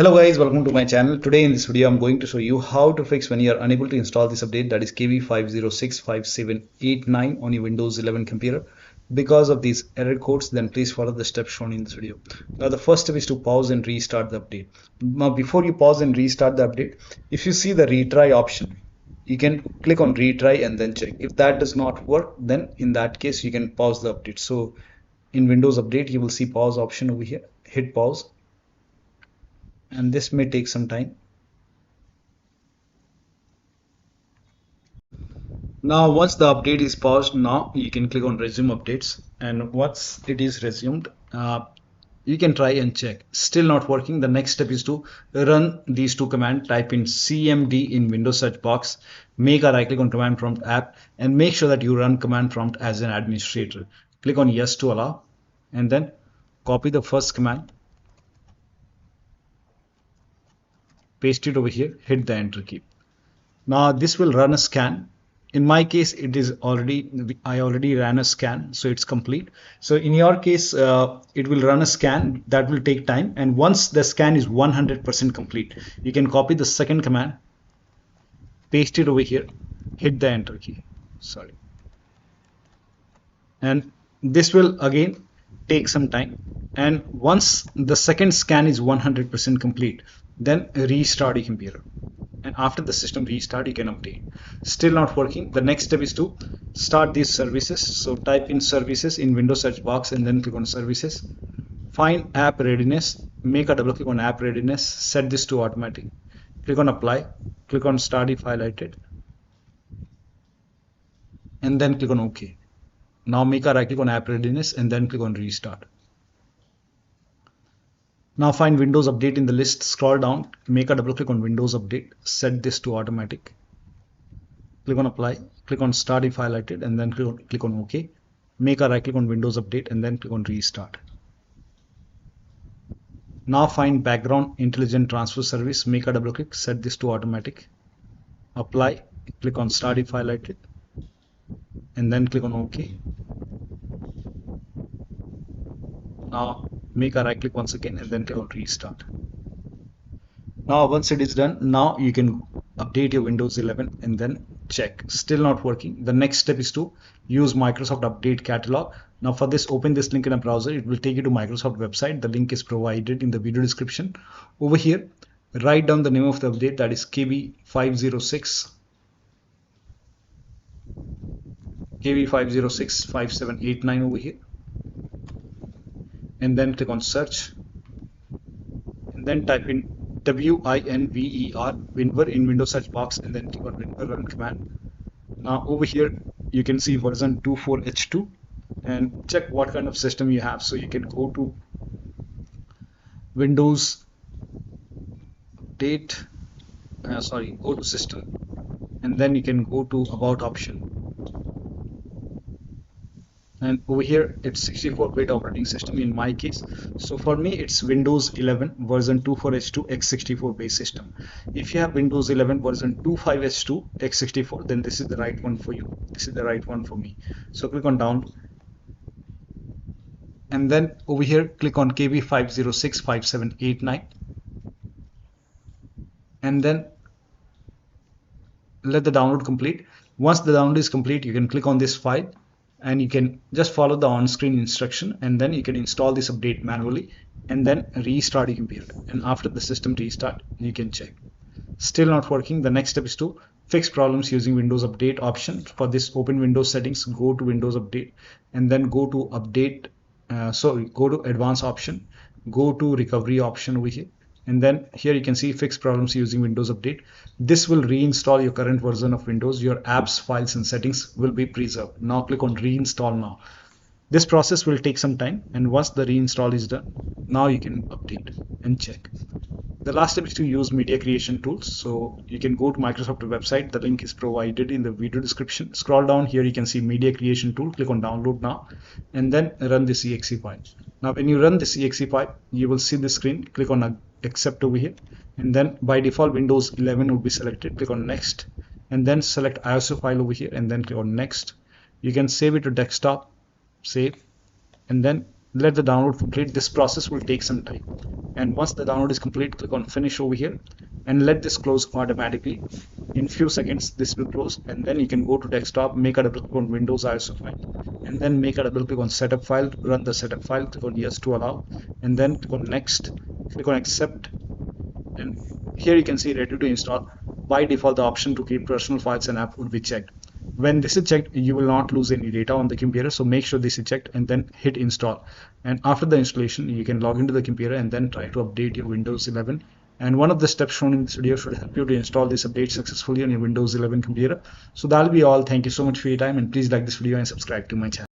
Hello guys, welcome to my channel. Today in this video I'm going to show you how to fix when you are unable to install this update, that is KB5065789 on your Windows 11 computer because of these error codes. Then please follow the steps shown in this video. Now the first step is to pause and restart the update. Now before you pause and restart the update, if you see the retry option, you can click on retry and then check. If that does not work, then in that case you can pause the update. So in Windows Update you will see pause option over here. Hit pause, and this may take some time. Now once the update is paused, now you can click on resume updates, and once it is resumed, you can try and check. Still not working. The next step is to run these two commands. Type in cmd in Windows search box, make a right click on command prompt app, and make sure that you run command prompt as an administrator. Click on yes to allow, and then copy the first command, paste it over here, hit the enter key. Now this will run a scan. In my case it is I already ran a scan, so it's complete. So in your case it will run a scan that will take time, and once the scan is 100% complete, you can copy the second command, paste it over here, hit the enter key. And this will again take some time, and once the second scan is 100% complete, then restart your computer, and after the system restart you can update. Still not working. The next step is to start these services. So type in services in Windows search box and then click on services, find App Readiness, make a double click on App Readiness, set this to automatic, click on apply, click on start if highlighted, and then click on OK. Now make a right click on App Readiness and then click on restart. Now find Windows Update in the list, scroll down, make a double click on Windows Update, set this to automatic, click on apply, click on start if highlighted, and then click on OK. Make a right click on Windows Update and then click on restart. Now find Background Intelligent Transfer Service, make a double click, set this to automatic, apply, click on start if highlighted, and then click on OK. Now make a right click once again and then click on restart. Now once it is done, now you can update your Windows 11 and then check. Still not working. The next step is to use Microsoft Update Catalog. Now for this, open this link in a browser. It will take you to Microsoft website. The link is provided in the video description. Over here, write down the name of the update, that is KB5065789 over here, and then click on search, and then type in WINVER in Windows search box, and then click on run command. Now over here you can see version 24H2, and check what kind of system you have. So you can go to Windows Update, go to system, and then you can go to about option, and over here it's 64-bit operating system in my case. So for me it's Windows 11 version 24H2 x64 base system. If you have Windows 11 version 25H2 x64, then this is the right one for you. This is the right one for me. So click on download, and then over here click on KB5065789, and then let the download complete. Once the download is complete, you can click on this file, and you can just follow the on-screen instruction, and then you can install this update manually and then restart your computer, and after the system restart you can check. Still not working. The next step is to fix problems using Windows Update option. For this, open Windows settings, go to Windows Update, and then go to update, go to advanced option, go to recovery option over here, and then here you can see fix problems using Windows Update. This will reinstall your current version of Windows. Your apps, files, and settings will be preserved. Now click on reinstall now. This process will take some time, and once the reinstall is done, now you can update and check. The last step is to use media creation tools. So you can go to Microsoft website. The link is provided in the video description. Scroll down here, you can see media creation tool. Click on download now, and then run this exe file. Now when you run this exe file, you will see this screen. Click on accept over here, and then by default Windows 11 will be selected. Click on next, and then select ISO file over here, and then click on next. You can save it to desktop, save, and then let the download complete. This process will take some time, and once the download is complete, click on finish over here and let this close automatically. In few seconds this will close, and then you can go to desktop, make a double click on Windows ISO file, and then make a double click on setup file, run the setup file, click on yes to allow, and then click on next, click on accept, and here you can see ready to install. By default, the option to keep personal files and app would be checked. When this is checked, you will not lose any data on the computer, so make sure this is checked and then hit install. And after the installation, you can log into the computer and then try to update your Windows 11. And one of the steps shown in this video should help you to install this update successfully on your Windows 11 computer. So that'll be all. Thank you so much for your time, and please like this video and subscribe to my channel.